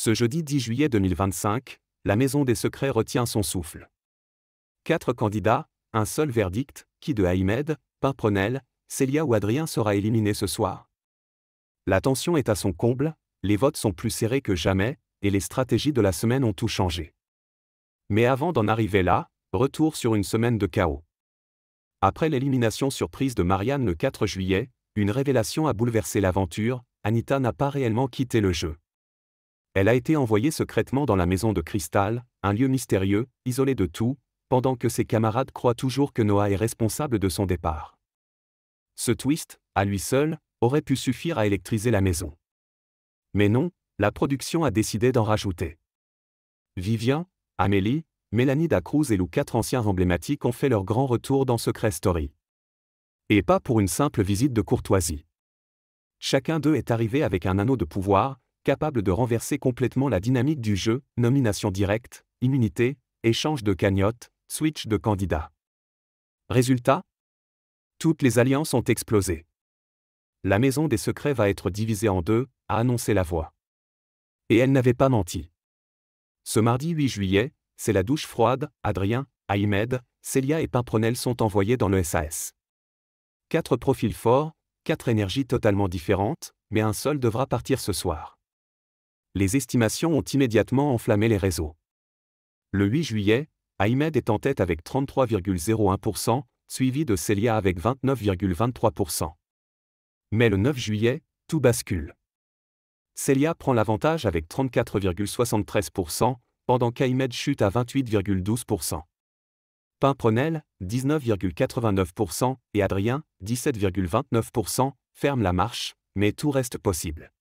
Ce jeudi 10 juillet 2025, la Maison des Secrets retient son souffle. 4 candidats, un seul verdict, qui de Ahmed, Pimprenel, Célia ou Adrien sera éliminé ce soir? La tension est à son comble, les votes sont plus serrés que jamais, et les stratégies de la semaine ont tout changé. Mais avant d'en arriver là, retour sur une semaine de chaos. Après l'élimination surprise de Marianne le 4 juillet, une révélation a bouleversé l'aventure, Anita n'a pas réellement quitté le jeu. Elle a été envoyée secrètement dans la maison de cristal, un lieu mystérieux, isolé de tout, pendant que ses camarades croient toujours que Noah est responsable de son départ. Ce twist, à lui seul, aurait pu suffire à électriser la maison. Mais non, la production a décidé d'en rajouter. Vivien, Amélie, Mélanie Dacruz et Lou, 4 anciens emblématiques, ont fait leur grand retour dans Secret Story. Et pas pour une simple visite de courtoisie. Chacun d'eux est arrivé avec un anneau de pouvoir, capable de renverser complètement la dynamique du jeu, nomination directe, immunité, échange de cagnottes, switch de candidats. Résultat ? Toutes les alliances ont explosé. La Maison des Secrets va être divisée en deux, a annoncé la voix. Et elle n'avait pas menti. Ce mardi 8 juillet, c'est la douche froide, Adrien, Ahmed, Célia et Pimprenel sont envoyés dans le SAS. 4 profils forts, 4 énergies totalement différentes, mais un seul devra partir ce soir. Les estimations ont immédiatement enflammé les réseaux. Le 8 juillet, Ahmed est en tête avec 33,01%, suivi de Célia avec 29,23%. Mais le 9 juillet, tout bascule. Célia prend l'avantage avec 34,73%, pendant qu'Ahmed chute à 28,12%. Pimprenel, 19,89%, et Adrien, 17,29%, ferment la marche, mais tout reste possible.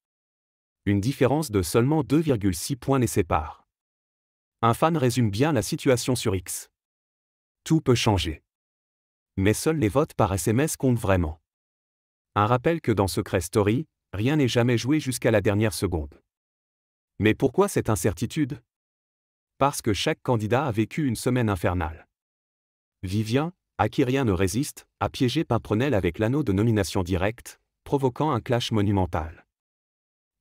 Une différence de seulement 2,6 points les sépare. Un fan résume bien la situation sur X. Tout peut changer. Mais seuls les votes par SMS comptent vraiment. Un rappel que dans Secret Story, rien n'est jamais joué jusqu'à la dernière seconde. Mais pourquoi cette incertitude ? Parce que chaque candidat a vécu une semaine infernale. Vivien, à qui rien ne résiste, a piégé Pimprenel avec l'anneau de nomination directe, provoquant un clash monumental.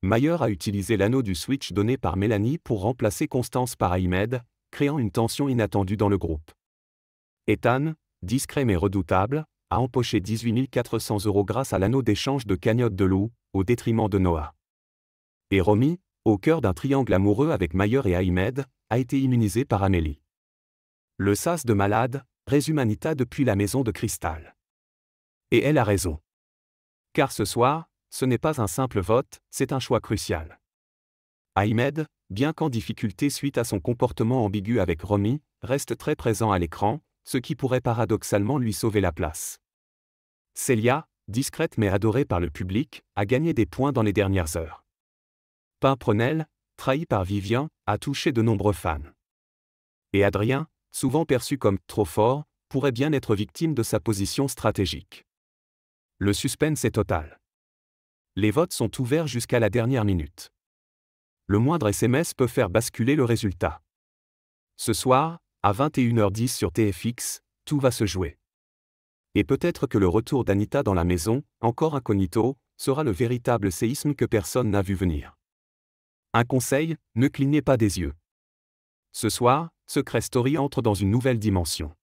Mayer a utilisé l'anneau du switch donné par Mélanie pour remplacer Constance par Ahmed, créant une tension inattendue dans le groupe. Ethan, discret mais redoutable, a empoché 18 400 € grâce à l'anneau d'échange de cagnotte de Lou, au détriment de Noah. Et Romy, au cœur d'un triangle amoureux avec Mayer et Ahmed, a été immunisé par Amélie. Le sas de malade, résume Anita depuis la maison de cristal. Et elle a raison. Car ce soir, ce n'est pas un simple vote, c'est un choix crucial. Ahmed, bien qu'en difficulté suite à son comportement ambigu avec Romy, reste très présent à l'écran, ce qui pourrait paradoxalement lui sauver la place. Célia, discrète mais adorée par le public, a gagné des points dans les dernières heures. Pimprenel, trahi par Vivien, a touché de nombreux fans. Et Adrien, souvent perçu comme « trop fort », pourrait bien être victime de sa position stratégique. Le suspense est total. Les votes sont ouverts jusqu'à la dernière minute. Le moindre SMS peut faire basculer le résultat. Ce soir, à 21h10 sur TFX, tout va se jouer. Et peut-être que le retour d'Anita dans la maison, encore incognito, sera le véritable séisme que personne n'a vu venir. Un conseil, ne clignez pas des yeux. Ce soir, Secret Story entre dans une nouvelle dimension.